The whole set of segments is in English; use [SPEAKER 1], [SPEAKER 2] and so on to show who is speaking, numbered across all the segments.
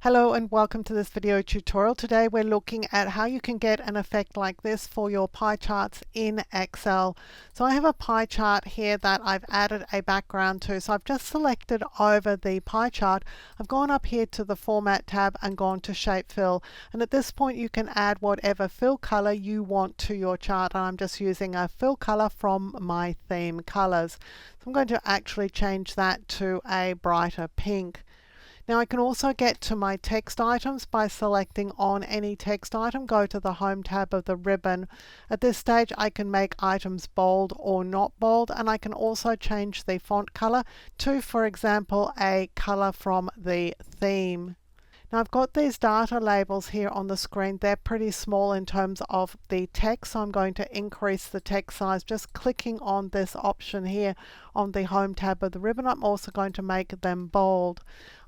[SPEAKER 1] Hello and welcome to this video tutorial. Today we're looking at how you can get an effect like this for your pie charts in Excel. So I have a pie chart here that I've added a background to. So I've just selected over the pie chart. I've gone up here to the Format tab and gone to Shape Fill. And at this point you can add whatever fill color you want to your chart. And I'm just using a fill color from my theme colors. So I'm going to actually change that to a brighter pink. Now I can also get to my text items by selecting on any text item, go to the Home tab of the ribbon. At this stage I can make items bold or not bold, and I can also change the font color to, for example, a color from the theme. Now I've got these data labels here on the screen. They're pretty small in terms of the text, so I'm going to increase the text size just clicking on this option here on the Home tab of the ribbon. I'm also going to make them bold.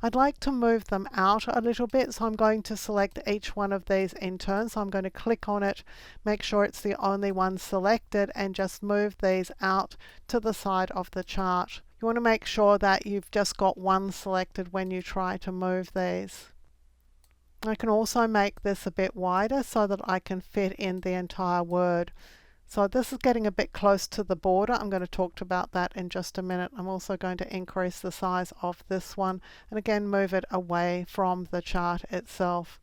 [SPEAKER 1] I'd like to move them out a little bit, so I'm going to select each one of these in turn. So I'm going to click on it, make sure it's the only one selected, and just move these out to the side of the chart. You want to make sure that you've just got one selected when you try to move these. I can also make this a bit wider so that I can fit in the entire word. So this is getting a bit close to the border. I'm going to talk about that in just a minute. I'm also going to increase the size of this one and again move it away from the chart itself.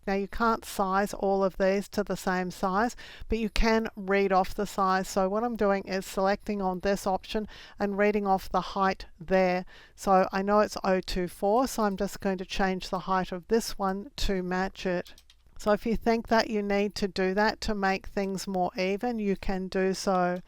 [SPEAKER 1] Now you can't size all of these to the same size, but you can read off the size. So what I'm doing is selecting on this option and reading off the height there. So I know it's 024, so I'm just going to change the height of this one to match it. So if you think that you need to do that to make things more even, you can do so.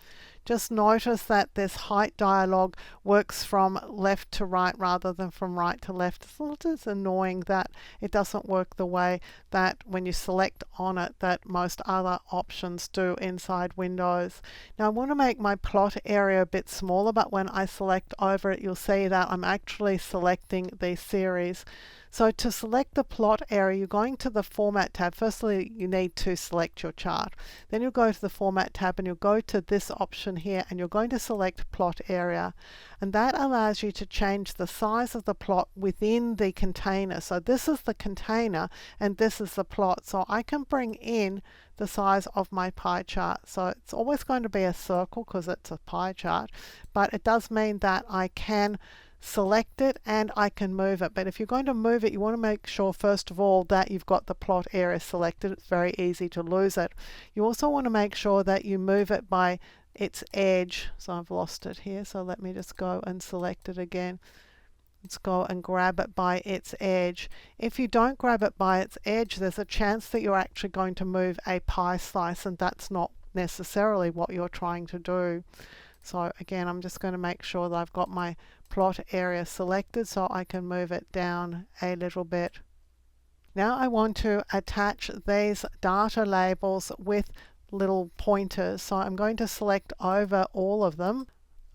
[SPEAKER 1] Just notice that this height dialog works from left to right rather than from right to left. It's a little annoying that it doesn't work the way that when you select on it that most other options do inside Windows. Now I want to make my plot area a bit smaller, but when I select over it you'll see that I'm actually selecting the series. So to select the plot area, you're going to the Format tab. Firstly, you need to select your chart. Then you'll go to the Format tab and you'll go to this option here and you're going to select Plot Area. And that allows you to change the size of the plot within the container. So this is the container and this is the plot. So I can bring in the size of my pie chart. So it's always going to be a circle because it's a pie chart, but it does mean that I can select it and I can move it. But if you're going to move it, you want to make sure first of all that you've got the plot area selected. It's very easy to lose it. You also want to make sure that you move it by its edge. So I've lost it here, so let me just go and select it again. Let's go and grab it by its edge. If you don't grab it by its edge, there's a chance that you're actually going to move a pie slice, and that's not necessarily what you're trying to do. So again, I'm just going to make sure that I've got my plot area selected so I can move it down a little bit. Now I want to attach these data labels with little pointers. So I'm going to select over all of them.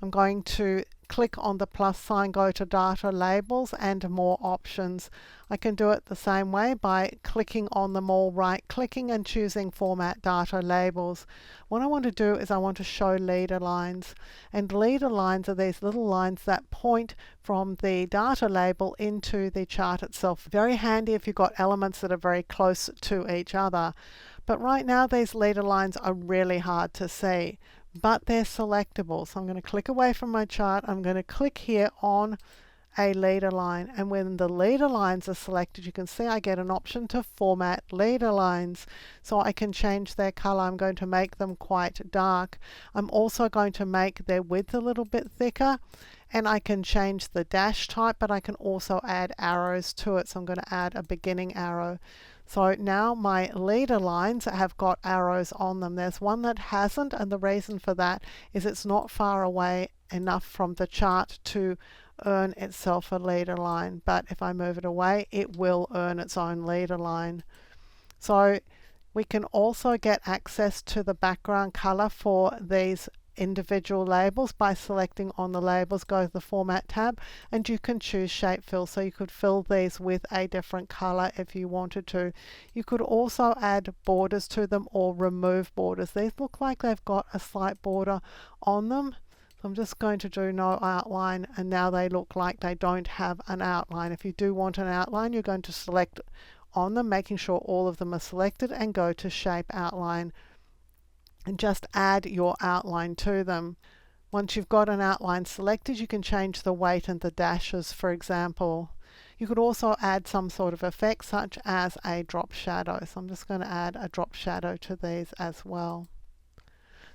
[SPEAKER 1] I'm going to click on the plus sign, go to data labels and more options. I can do it the same way by clicking on them all, right clicking and choosing format data labels. What I want to do is I want to show leader lines, and leader lines are these little lines that point from the data label into the chart itself. Very handy if you've got elements that are very close to each other. But right now these leader lines are really hard to see, but they're selectable. So I'm going to click away from my chart. I'm going to click here on a leader line, and when the leader lines are selected, you can see I get an option to format leader lines. So I can change their color. I'm going to make them quite dark. I'm also going to make their width a little bit thicker, and I can change the dash type, but I can also add arrows to it. So I'm going to add a beginning arrow. So now my leader lines have got arrows on them. There's one that hasn't, and the reason for that is it's not far away enough from the chart to earn itself a leader line. But if I move it away, it will earn its own leader line. So we can also get access to the background color for these individual labels by selecting on the labels, go to the Format tab, and you can choose Shape Fill. So you could fill these with a different color if you wanted to. You could also add borders to them or remove borders. These look like they've got a slight border on them. So I'm just going to do no outline, and now they look like they don't have an outline. If you do want an outline, you're going to select on them, making sure all of them are selected, and go to shape outline and just add your outline to them. Once you've got an outline selected, you can change the weight and the dashes, for example. You could also add some sort of effect such as a drop shadow. So I'm just going to add a drop shadow to these as well.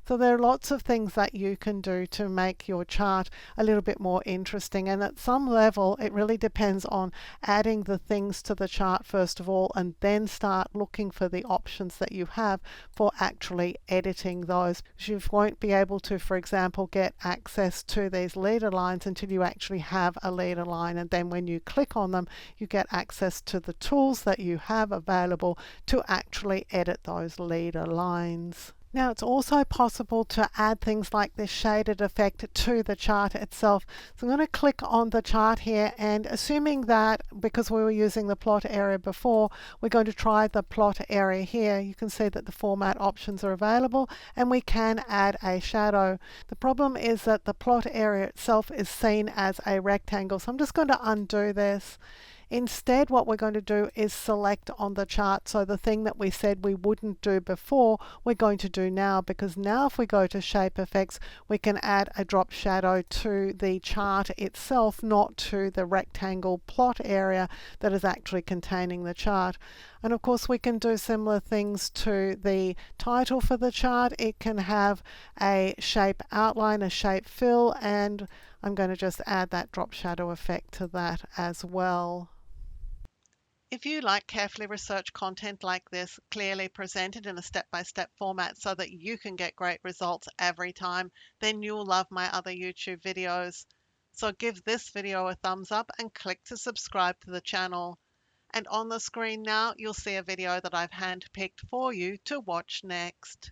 [SPEAKER 1] So there are lots of things that you can do to make your chart a little bit more interesting, and at some level it really depends on adding the things to the chart first of all, and then start looking for the options that you have for actually editing those. You won't be able to, for example, get access to these leader lines until you actually have a leader line, and then when you click on them you get access to the tools that you have available to actually edit those leader lines. Now it's also possible to add things like this shaded effect to the chart itself. So I'm going to click on the chart here, and assuming that because we were using the plot area before, we're going to try the plot area here. You can see that the format options are available and we can add a shadow. The problem is that the plot area itself is seen as a rectangle. So I'm just going to undo this. Instead, what we're going to do is select on the chart. So the thing that we said we wouldn't do before, we're going to do now, because now if we go to shape effects, we can add a drop shadow to the chart itself, not to the rectangle plot area that is actually containing the chart. And of course we can do similar things to the title for the chart. It can have a shape outline, a shape fill, and I'm going to just add that drop shadow effect to that as well. If you like carefully researched content like this, clearly presented in a step-by-step format so that you can get great results every time, then you'll love my other YouTube videos. So give this video a thumbs up and click to subscribe to the channel. And on the screen now, you'll see a video that I've handpicked for you to watch next.